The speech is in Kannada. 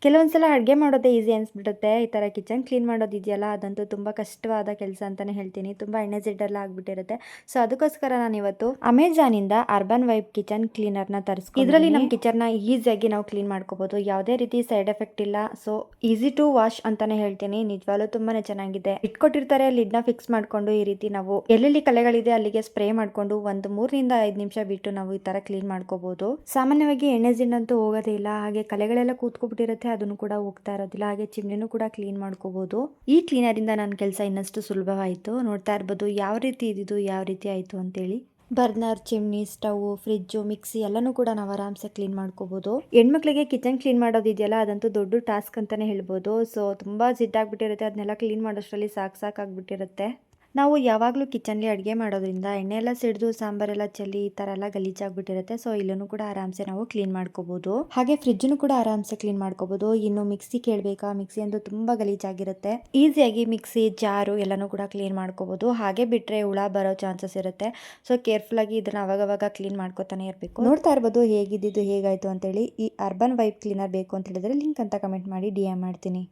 ಕೆಲವೊಂದ್ಸಲ ಅಡುಗೆ ಮಾಡೋದೇ ಈಸಿ ಅನಿಸ್ಬಿಡುತ್ತೆ. ಈ ಥರ ಕಿಚನ್ ಕ್ಲೀನ್ ಮಾಡೋದಿದೆಯಲ್ಲ ಅದಂತೂ ತುಂಬ ಕಷ್ಟವಾದ ಕೆಲಸ ಅಂತಲೇ ಹೇಳ್ತೀನಿ. ತುಂಬ ಎಣ್ಣೆ ಜಿಡ್ಡೆಲ್ಲ ಆಗಿಬಿಟ್ಟಿರುತ್ತೆ. ಸೊ ಅದಕ್ಕೋಸ್ಕರ ನಾನಿವತ್ತು ಅಮೆಜಾನಿಂದ ಅರ್ಬನ್ ವೈಪ್ ಕಿಚನ್ ಕ್ಲೀನರ್ನ ತರಿಸ್ಕೊಂಡು ಇದರಲ್ಲಿ ನಮ್ಮ ಕಿಚನ್ನ ಈಸಿಯಾಗಿ ನಾವು ಕ್ಲೀನ್ ಮಾಡ್ಕೋಬೋದು. ಯಾವುದೇ ರೀತಿ ಸೈಡ್ ಎಫೆಕ್ಟ್ ಇಲ್ಲ. ಸೊ ಈಸಿ ಟು ವಾಶ್ ಅಂತಲೇ ಹೇಳ್ತೀನಿ. ನಿಜವಾಗ್ಲೂ ತುಂಬಾ ಚೆನ್ನಾಗಿದೆ. ಇಟ್ಕೊಟ್ಟಿರ್ತಾರೆ, ಲಿಡ್ನ ಫಿಕ್ಸ್ ಮಾಡಿಕೊಂಡು ಈ ರೀತಿ ನಾವು ಎಲ್ಲೆಲ್ಲಿ ಕಲೆಗಳಿದೆ ಅಲ್ಲಿಗೆ ಸ್ಪ್ರೇ ಮಾಡಿಕೊಂಡು ಒಂದು 3 ರಿಂದ 5 ನಿಮಿಷ ಬಿಟ್ಟು ನಾವು ಈ ಥರ ಕ್ಲೀನ್ ಮಾಡ್ಕೋಬೋದು. ಸಾಮಾನ್ಯವಾಗಿ ಎಣ್ಣೆ ಜಿಡ್ಡಂತೂ ಹೋಗೋದೇ ಇಲ್ಲ. ಹಾಗೆ ಕಲೆಗಳೆಲ್ಲ ಕೂತ್ಕೊಬಿಟ್ಟಿರುತ್ತೆ, ಅದನ್ನು ಕೂಡ ಹೋಗ್ತಾ ಇರೋದಿಲ್ಲ. ಹಾಗೆ ಚಿಮ್ನಿನೂ ಕೂಡ ಕ್ಲೀನ್ ಮಾಡ್ಕೋಬಹುದು. ಈ ಕ್ಲೀನರ್ ಇಂದ ನನ್ನ ಕೆಲಸ ಇನ್ನಷ್ಟು ಸುಲಭವಾಯಿತು. ನೋಡ್ತಾ ಇರ್ಬೋದು ಯಾವ ರೀತಿ ಇದ್ದಿದ್ದು ಯಾವ ರೀತಿ ಆಯಿತು ಅಂತೇಳಿ. Burner, chimney, stove, fridge, mixie ಎಲ್ಲನೂ ಕೂಡ ನಾವು ಆರಾಮ್ಸೆ ಕ್ಲೀನ್ ಮಾಡ್ಕೋಬಹುದು. ಹೆಣ್ಮಕ್ಳಿಗೆ ಕಿಚನ್ ಕ್ಲೀನ್ ಮಾಡೋದಿದೆಯಲ್ಲ ಅದಂತೂ ದೊಡ್ಡ ಟಾಸ್ಕ್ ಅಂತಾನೆ ಹೇಳ್ಬೋದು. ಸೊ ತುಂಬಾ ಜಿಡ್ಡಾಗ್ಬಿಟ್ಟಿರುತ್ತೆ, ಅದನ್ನೆಲ್ಲ ಕ್ಲೀನ್ ಮಾಡೋಷ್ಟರಲ್ಲಿ ಸಾಕಾಗ್ಬಿಟ್ಟಿರುತ್ತೆ. ನಾವು ಯಾವಾಗಲೂ ಕಿಚನ್ಲಿ ಅಡುಗೆ ಮಾಡೋದ್ರಿಂದ ಎಣ್ಣೆ ಎಲ್ಲ ಸಿಡಿದು ಸಾಂಬಾರೆಲ್ಲ ಚೆಲ್ಲಿ ಈ ಥರ ಎಲ್ಲ ಗಲೀಜಾಗ್ಬಿಟ್ಟಿರುತ್ತೆ. ಸೊ ಇಲ್ಲೂ ಕೂಡ ಆರಾಮ್ಸೆ ನಾವು ಕ್ಲೀನ್ ಮಾಡ್ಕೋಬಹುದು. ಹಾಗೆ ಫ್ರಿಜ್ನು ಕೂಡ ಆರಾಮ್ಸೆ ಕ್ಲೀನ್ ಮಾಡ್ಕೋಬಹುದು. ಇನ್ನು ಮಿಕ್ಸಿ ಕೇಳಬೇಕಾ, ಮಿಕ್ಸಿ ಅಂತೂ ತುಂಬ ಗಲೀಜಾಗಿರುತ್ತೆ. ಈಸಿಯಾಗಿ ಮಿಕ್ಸಿ, ಜಾರು ಎಲ್ಲನೂ ಕೂಡ ಕ್ಲೀನ್ ಮಾಡ್ಕೋಬಹುದು. ಹಾಗೆ ಬಿಟ್ಟರೆ ಹುಳ ಬರೋ ಚಾನ್ಸಸ್ ಇರುತ್ತೆ. ಸೊ ಕೇರ್ಫುಲ್ಲಾಗಿ ಇದನ್ನು ಅವಾಗವಾಗ ಕ್ಲೀನ್ ಮಾಡ್ಕೋತಾನೆ ಇರಬೇಕು. ನೋಡ್ತಾ ಇರ್ಬೋದು ಹೇಗಿದ್ದು ಹೇಗಾಯಿತು ಅಂತೇಳಿ. ಈ ಅರ್ಬನ್ ವೈಪ್ ಕ್ಲೀನರ್ ಬೇಕು ಅಂತ ಹೇಳಿದ್ರೆ ಲಿಂಕ್ ಅಂತ ಕಮೆಂಟ್ ಮಾಡಿ DM ಮಾಡ್ತೀನಿ.